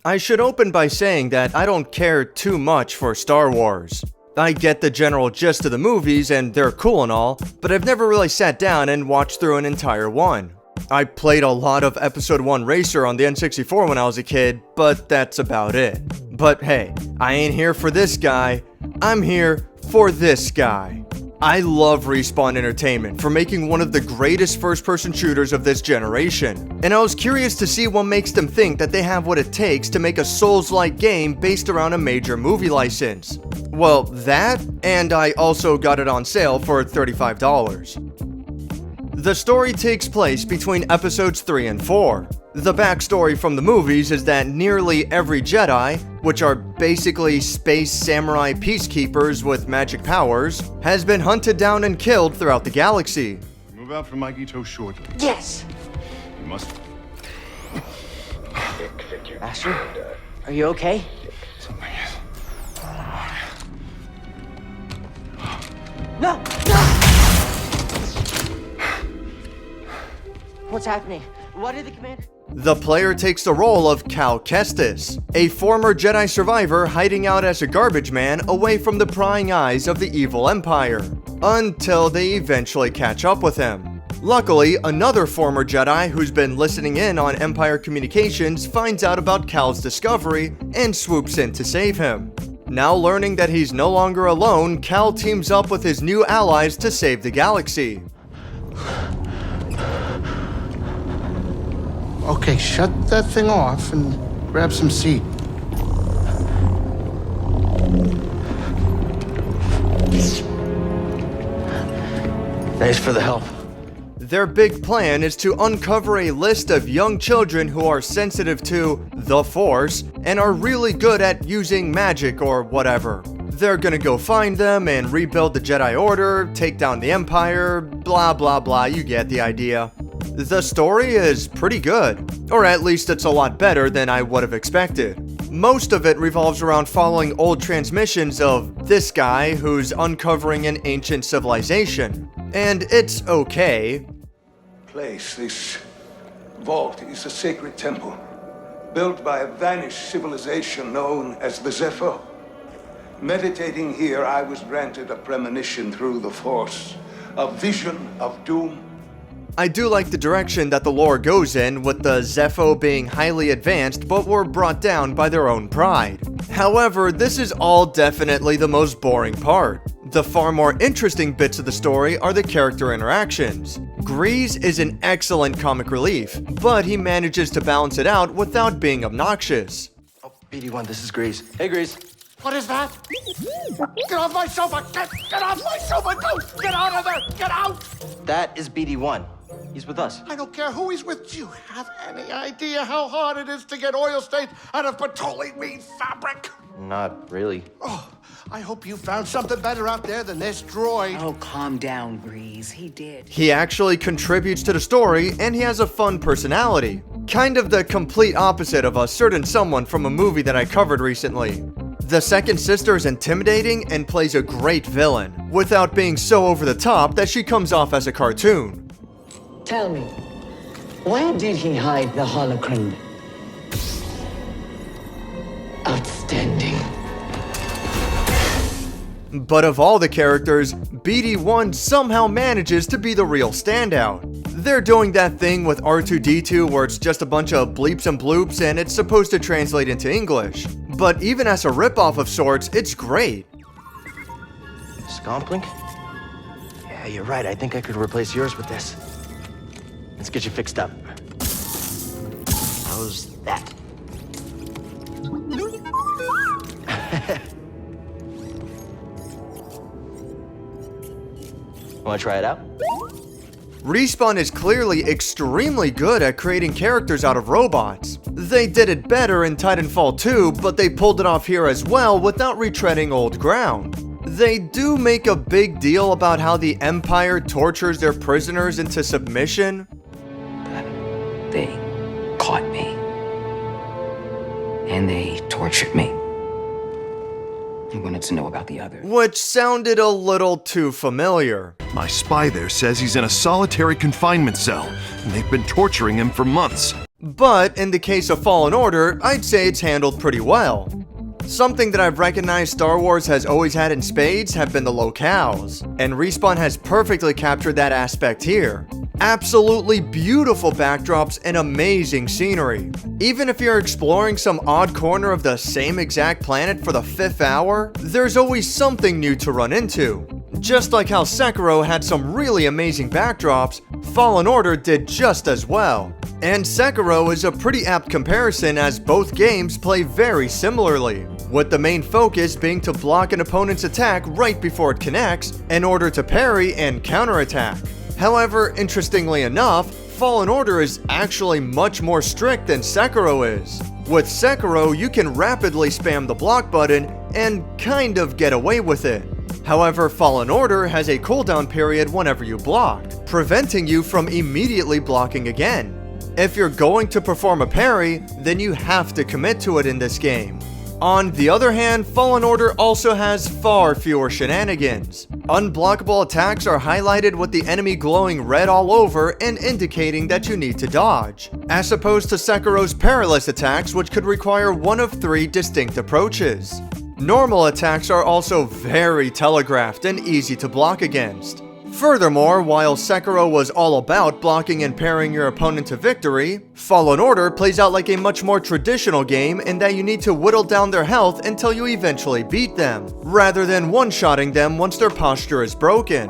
I should open by saying that I don't care too much for Star Wars. I get the general gist of the movies and they're cool and all, but I've never really sat down and watched through an entire one. I played a lot of Episode 1 Racer on the N64 when I was a kid, but that's about it. But hey, I ain't here for this guy, I'm here for this guy. I love Respawn Entertainment for making one of the greatest first-person shooters of this generation, and I was curious to see what makes them think that they have what it takes to make a Souls-like game based around a major movie license. Well, that, and I also got it on sale for $35. The story takes place between episodes 3 and 4. The backstory from the movies is that nearly every Jedi, which are basically space samurai peacekeepers with magic powers, has been hunted down and killed throughout the galaxy. Move out from Magito shortly. Yes! You must... Master, are you okay? Something is... No! No! What's happening? What did the commander... The player takes the role of Cal Kestis, a former Jedi survivor hiding out as a garbage man away from the prying eyes of the evil Empire, until they eventually catch up with him. Luckily, another former Jedi who's been listening in on Empire communications finds out about Cal's discovery and swoops in to save him. Now learning that he's no longer alone, Cal teams up with his new allies to save the galaxy. Okay, shut that thing off and grab some seed. Thanks for the help. Their big plan is to uncover a list of young children who are sensitive to the Force and are really good at using magic or whatever. They're gonna go find them and rebuild the Jedi Order, take down the Empire, blah blah blah, you get the idea. The story is pretty good, or at least it's a lot better than I would have expected. Most of it revolves around following old transmissions of this guy who's uncovering an ancient civilization. And it's okay. This vault is a sacred temple, built by a vanished civilization known as the Zepho. Meditating here, I was granted a premonition through the Force, a vision of doom. I do like the direction that the lore goes in, with the Zepho being highly advanced but were brought down by their own pride. However, this is all definitely the most boring part. The far more interesting bits of the story are the character interactions. Grease is an excellent comic relief, but he manages to balance it out without being obnoxious. Oh, BD1, this is Grease. Hey, Grease. What is that? Get off my sofa! Get off my sofa! Don't! Get out of there! Get out! That is BD1. He's with us. I don't care who he's with. Do you have any idea how hard it is to get oil stains out of petroleum fabric? Not really. Oh, I hope you found something better out there than this droid. Oh, calm down, Grease. He did. He actually contributes to the story, and he has a fun personality. Kind of the complete opposite of a certain someone from a movie that I covered recently. The second sister is intimidating and plays a great villain, without being so over the top that she comes off as a cartoon. Tell me, where did he hide the holocron? Outstanding. But of all the characters, BD1 somehow manages to be the real standout. They're doing that thing with R2-D2 where it's just a bunch of bleeps and bloops and it's supposed to translate into English. But even as a ripoff of sorts, it's great. Scomplink? Yeah, you're right. I think I could replace yours with this. Let's get you fixed up. How's that? Wanna try it out? Respawn is clearly extremely good at creating characters out of robots. They did it better in Titanfall 2, but they pulled it off here as well without retreading old ground. They do make a big deal about how the Empire tortures their prisoners into submission. They caught me. And they tortured me. He wanted to know about the others. Which sounded a little too familiar. My spy there says he's in a solitary confinement cell, and they've been torturing him for months. But in the case of Fallen Order, I'd say it's handled pretty well. Something that I've recognized Star Wars has always had in spades have been the locales, and Respawn has perfectly captured that aspect here. Absolutely beautiful backdrops and amazing scenery. Even if you're exploring some odd corner of the same exact planet for the 5th hour, there's always something new to run into. Just like how Sekiro had some really amazing backdrops, Fallen Order did just as well. And Sekiro is a pretty apt comparison as both games play very similarly, with the main focus being to block an opponent's attack right before it connects in order to parry and counterattack. However, interestingly enough, Fallen Order is actually much more strict than Sekiro is. With Sekiro, you can rapidly spam the block button and kind of get away with it. However, Fallen Order has a cooldown period whenever you block, preventing you from immediately blocking again. If you're going to perform a parry, then you have to commit to it in this game. On the other hand, Fallen Order also has far fewer shenanigans. Unblockable attacks are highlighted with the enemy glowing red all over and indicating that you need to dodge, as opposed to Sekiro's perilous attacks, which could require one of 3 distinct approaches. Normal attacks are also very telegraphed and easy to block against. Furthermore, while Sekiro was all about blocking and parrying your opponent to victory, Fallen Order plays out like a much more traditional game in that you need to whittle down their health until you eventually beat them, rather than one-shotting them once their posture is broken.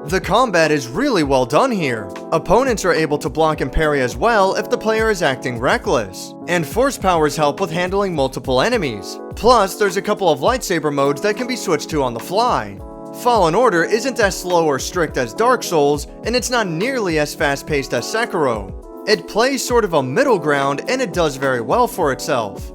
The combat is really well done here. Opponents are able to block and parry as well if the player is acting reckless, and force powers help with handling multiple enemies. Plus, there's a couple of lightsaber modes that can be switched to on the fly. Fallen Order isn't as slow or strict as Dark Souls, and it's not nearly as fast-paced as Sekiro. It plays sort of a middle ground, and it does very well for itself.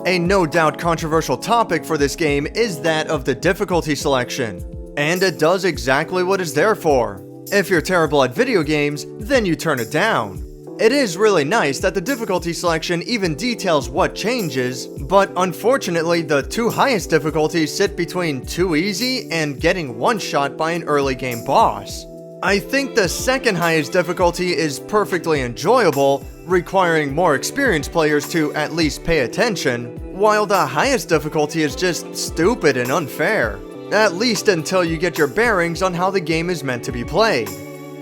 A no doubt controversial topic for this game is that of the difficulty selection, and it does exactly what it's there for. If you're terrible at video games, then you turn it down. It is really nice that the difficulty selection even details what changes, but unfortunately the 2 highest difficulties sit between too easy and getting one-shot by an early game boss. I think the second highest difficulty is perfectly enjoyable, requiring more experienced players to at least pay attention, while the highest difficulty is just stupid and unfair, at least until you get your bearings on how the game is meant to be played.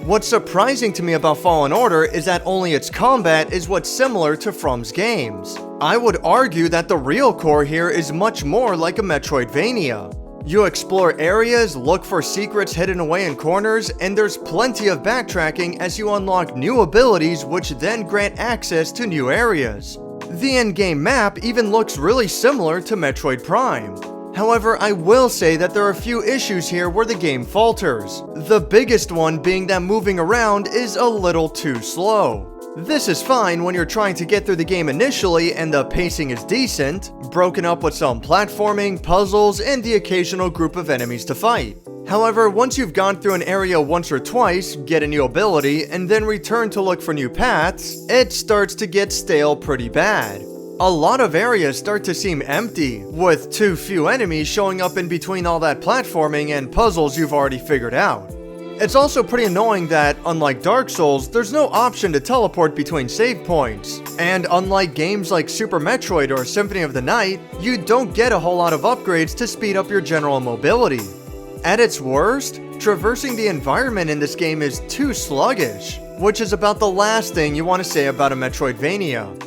What's surprising to me about Fallen Order is that only its combat is what's similar to From's games. I would argue that the real core here is much more like a Metroidvania. You explore areas, look for secrets hidden away in corners, and there's plenty of backtracking as you unlock new abilities which then grant access to new areas. The endgame map even looks really similar to Metroid Prime. However, I will say that there are a few issues here where the game falters. The biggest one being that moving around is a little too slow. This is fine when you're trying to get through the game initially and the pacing is decent, broken up with some platforming, puzzles, and the occasional group of enemies to fight. However, once you've gone through an area once or twice, get a new ability, and then return to look for new paths, it starts to get stale pretty bad. A lot of areas start to seem empty, with too few enemies showing up in between all that platforming and puzzles you've already figured out. It's also pretty annoying that, unlike Dark Souls, there's no option to teleport between save points, and unlike games like Super Metroid or Symphony of the Night, you don't get a whole lot of upgrades to speed up your general mobility. At its worst, traversing the environment in this game is too sluggish, which is about the last thing you want to say about a Metroidvania.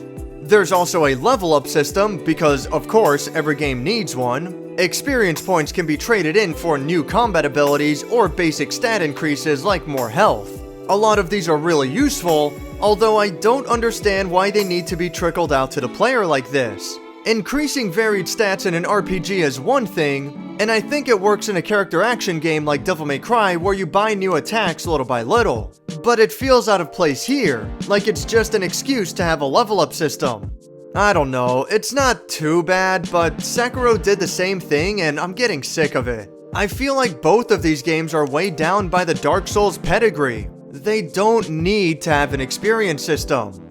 There's also a level up system, because of course every game needs one. Experience points can be traded in for new combat abilities or basic stat increases like more health. A lot of these are really useful, although I don't understand why they need to be trickled out to the player like this. Increasing varied stats in an RPG is one thing, and I think it works in a character action game like Devil May Cry where you buy new attacks little by little. But it feels out of place here, like it's just an excuse to have a level up system. I don't know, it's not too bad, but Sekiro did the same thing and I'm getting sick of it. I feel like both of these games are weighed down by the Dark Souls pedigree. They don't need to have an experience system.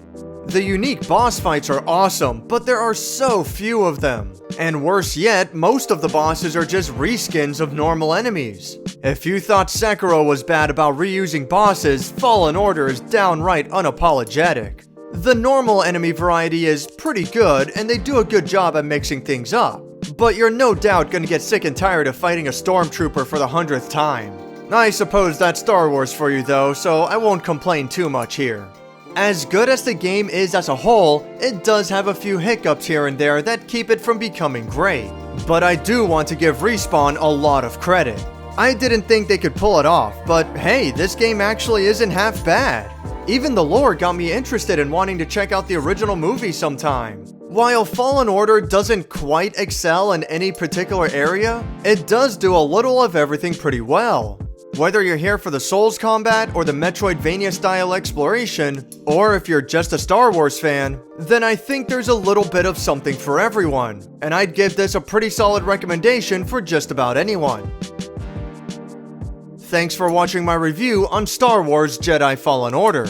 The unique boss fights are awesome, but there are so few of them. And worse yet, most of the bosses are just reskins of normal enemies. If you thought Sekiro was bad about reusing bosses, Fallen Order is downright unapologetic. The normal enemy variety is pretty good, and they do a good job at mixing things up. But you're no doubt gonna get sick and tired of fighting a stormtrooper for the 100th time. I suppose that's Star Wars for you though, so I won't complain too much here. As good as the game is as a whole, it does have a few hiccups here and there that keep it from becoming great. But I do want to give Respawn a lot of credit. I didn't think they could pull it off, but hey, this game actually isn't half bad. Even the lore got me interested in wanting to check out the original movie sometime. While Fallen Order doesn't quite excel in any particular area, it does do a little of everything pretty well. Whether you're here for the Souls combat or the Metroidvania style exploration, or if you're just a Star Wars fan, then I think there's a little bit of something for everyone, and I'd give this a pretty solid recommendation for just about anyone. Thanks for watching my review on Star Wars Jedi Fallen Order.